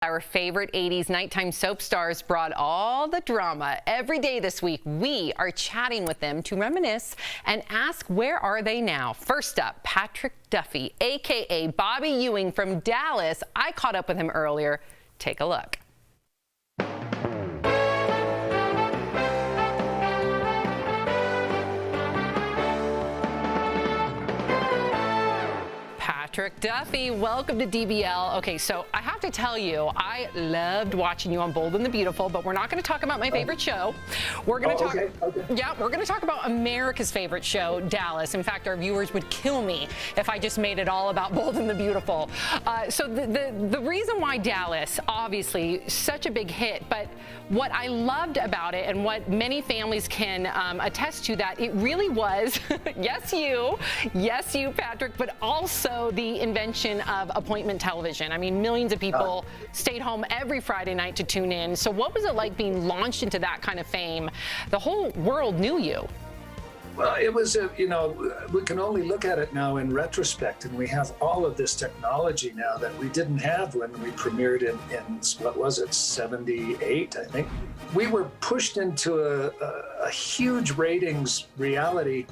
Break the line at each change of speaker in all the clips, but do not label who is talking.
Our favorite 80s nighttime soap stars brought all the drama every day this week. We are chatting with them to reminisce and ask where are they now. First up, Patrick Duffy, a.k.a. Bobby Ewing from Dallas. I caught up with him earlier. Take a look. Patrick Duffy, welcome to DBL. Okay, so I have to tell you, I loved watching you on Bold and the Beautiful, but we're not going to talk about my favorite show. We're going to talk.
Okay.
Yeah, we're going to talk about America's favorite show, Dallas. In fact, our viewers would kill me if I just made it all about Bold and the Beautiful. So the reason why Dallas, obviously, such a big hit, but what I loved about it and what many families can attest to, that it really was, yes you, Patrick, but also the invention of appointment television. I mean, millions of people stayed home every Friday night to tune in. So what was it like being launched into that kind of fame? The whole world knew you.
Well, it was, we can only look at it now in retrospect, and we have all of this technology now that we didn't have when we premiered in what was it, 78, I think. We were pushed into a huge ratings reality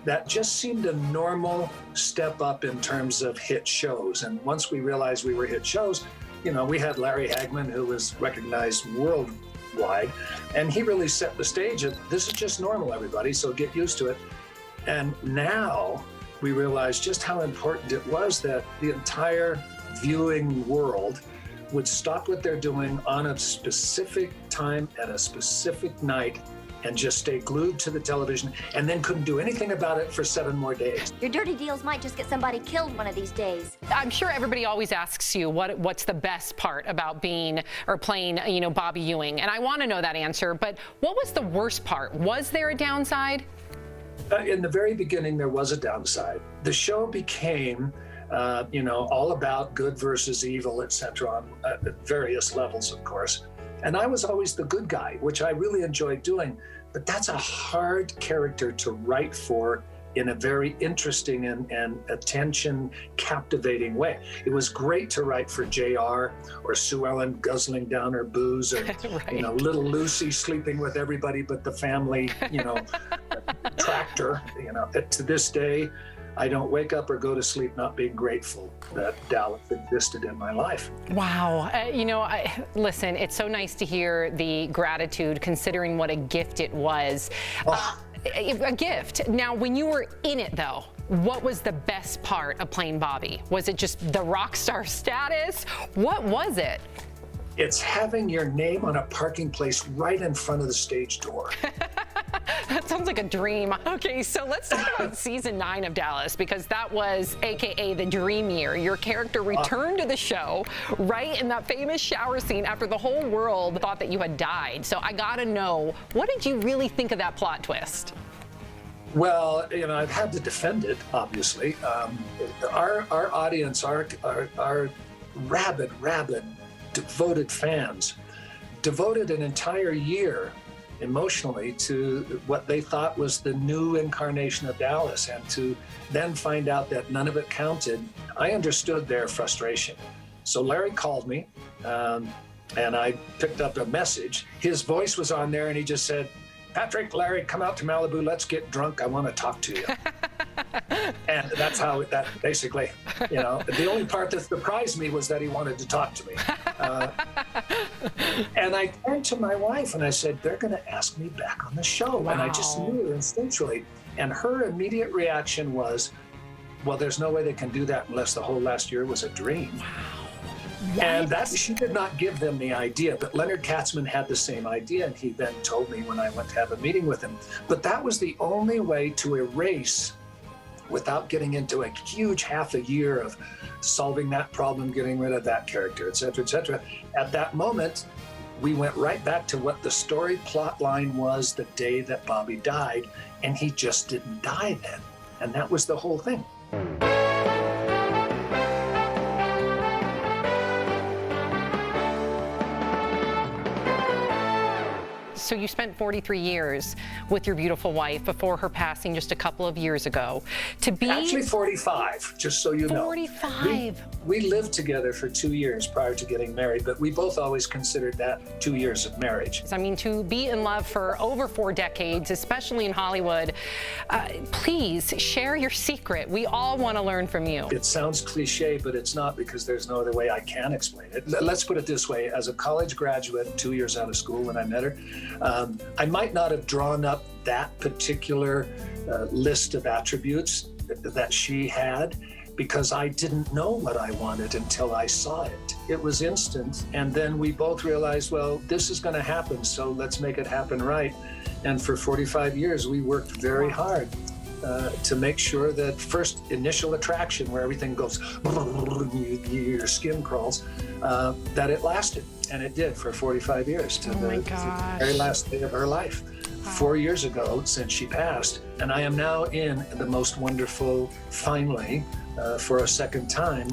that just seemed a normal step up in terms of hit shows. And once we realized we were hit shows, we had Larry Hagman, who was recognized worldwide, and he really set the stage of this is just normal, everybody, so get used to it. And now we realize just how important it was that the entire viewing world would stop what they're doing on a specific time at a specific night and just stay glued to the television, and then couldn't do anything about it for 7 more days.
Your dirty deals might just get somebody killed one of these days.
I'm sure everybody always asks you what's the best part about being or playing, Bobby Ewing, and I want to know that answer. But what was the worst part? Was there a downside?
In the very beginning, there was a downside. The show became, all about good versus evil, etc., on various levels, of course. And I was always the good guy, which I really enjoyed doing. But that's a hard character to write for in a very interesting and attention-captivating way. It was great to write for JR or Sue Ellen guzzling down her booze, or
right.
little Lucy sleeping with everybody but the family, tractor. To this day, I don't wake up or go to sleep not being grateful that Dallas existed in my life.
Wow. Listen, it's so nice to hear the gratitude, considering what a gift it was. A gift. Now, when you were in it, though, what was the best part of playing Bobby? Was it just the rock star status? What was it?
It's having your name on a parking place right in front of the stage door.
That sounds like a dream. Okay, so let's talk about season 9 of Dallas, because that was AKA the dream year. Your character returned to the show right in that famous shower scene after the whole world thought that you had died. So I gotta know, what did you really think of that plot twist?
Well, I've had to defend it, obviously. Our audience, our rabid, devoted fans, devoted an entire year emotionally to what they thought was the new incarnation of Dallas, and to then find out that none of it counted. I understood their frustration. So Larry called me, and I picked up a message. His voice was on there, and he just said, "Patrick, Larry, come out to Malibu. Let's get drunk. I want to talk to you." And that's how that basically, the only part that surprised me was that he wanted to talk to me. And I turned to my wife and I said, they're going to ask me back on the show. Wow. And I just knew instinctually. And her immediate reaction was, well, there's no way they can do that unless the whole last year was a dream.
Wow.
And she did not give them the idea, but Leonard Katzman had the same idea, and he then told me when I went to have a meeting with him. But that was the only way to erase, without getting into a huge half a year of solving that problem, getting rid of that character, et cetera, et cetera. At that moment, we went right back to what the story plot line was the day that Bobby died, and he just didn't die then. And that was the whole thing.
So you spent 43 years with your beautiful wife before her passing just a couple of years ago. To be
Actually 45, just so you know.
45.
We lived together for 2 years prior to getting married, but we both always considered that 2 years of marriage.
I mean, to be in love for over 4 decades, especially in Hollywood, please share your secret. We all want to learn from you.
It sounds cliche, but it's not, because there's no other way I can explain it. Let's put it this way. As a college graduate, 2 years out of school when I met her, I might not have drawn up that particular list of attributes that she had, because I didn't know what I wanted until I saw it. It was instant. And then we both realized, well, this is going to happen, so let's make it happen right. And for 45 years, we worked very hard to make sure that first initial attraction, where everything goes, your skin crawls, that it lasted. And it did for 45 years to the very last day of her life. 4 years ago, since she passed, and I am now in the most wonderful, finally, for a second time,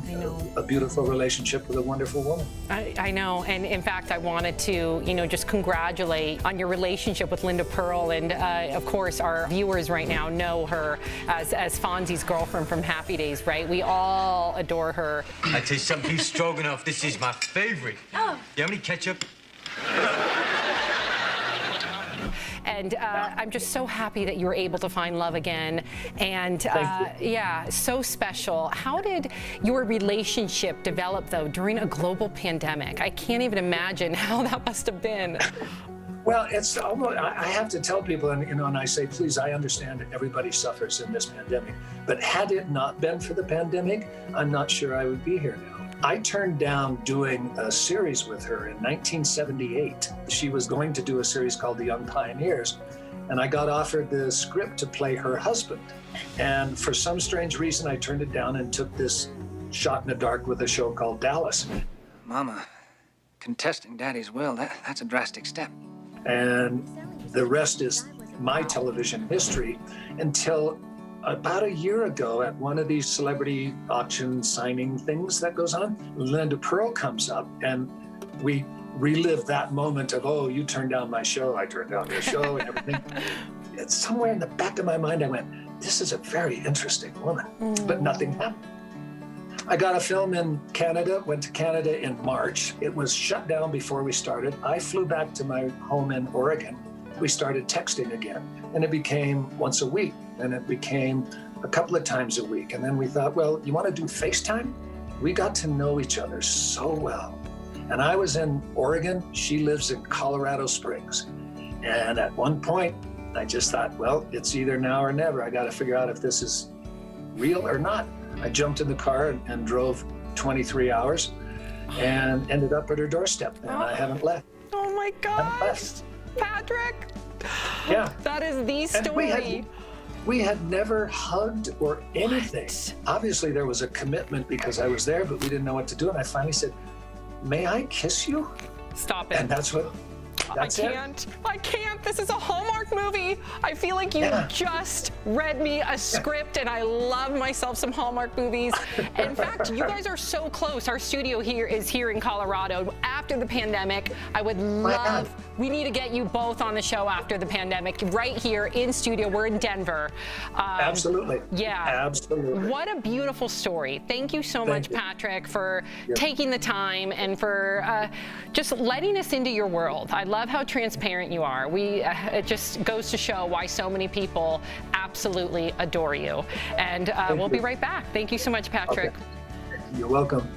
a beautiful relationship with a wonderful woman.
I know, and in fact, I wanted to, just congratulate on your relationship with Linda Pearl, and of course, our viewers right now know her as Fonzie's girlfriend from Happy Days, right? We all adore her.
I tell you something, beef stroganoff, this is my favorite. Oh. You have any ketchup?
And I'm just so happy that you were able to find love again. And yeah, so special. How did your relationship develop, though, during a global pandemic? I can't even imagine how that must have been.
Well, it's almost, I have to tell people, and I say, please, I understand that everybody suffers in this pandemic, but had it not been for the pandemic, I'm not sure I would be here now. I turned down doing a series with her in 1978. She was going to do a series called The Young Pioneers, and I got offered the script to play her husband. And for some strange reason, I turned it down and took this shot in the dark with a show called Dallas.
Mama, contesting Daddy's will, that's a drastic step.
And the rest is my television history until about a year ago at one of these celebrity auction signing things that goes on. Linda Pearl comes up and we relive that moment of, oh, you turned down my show, I turned down your show and everything. It's somewhere in the back of my mind, I went, this is a very interesting woman, but nothing happened. I got a film in Canada, went to Canada in March. It was shut down before we started. I flew back to my home in Oregon. We started texting again, and it became once a week, and it became a couple of times a week. And then we thought, well, you want to do FaceTime? We got to know each other so well. And I was in Oregon, she lives in Colorado Springs. And at one point, I just thought, well, it's either now or never. I got to figure out if this is real or not. I jumped in the car and drove 23 hours and ended up at her doorstep, and I haven't left.
Oh my gosh, Patrick.
Yeah.
That is the story.
We had never hugged or anything.
What?
Obviously, there was a commitment because I was there, but we didn't know what to do. And I finally said, may I kiss you?
Stop it.
And that's it.
I can't. This is a Hallmark movie. I feel like you just read me a script, and I love myself some Hallmark movies. In fact, you guys are so close. Our studio here is here in Colorado. After the pandemic, I would love, we need to get you both on the show after the pandemic, right here in studio. We're in Denver.
Absolutely.
Yeah.
Absolutely.
What a beautiful story. Thank you so much, Patrick, for taking the time and for just letting us into your world. I love how transparent you are. It just goes to show why so many people absolutely adore you. And we'll be right back. Thank you so much, Patrick.
Okay. You're welcome.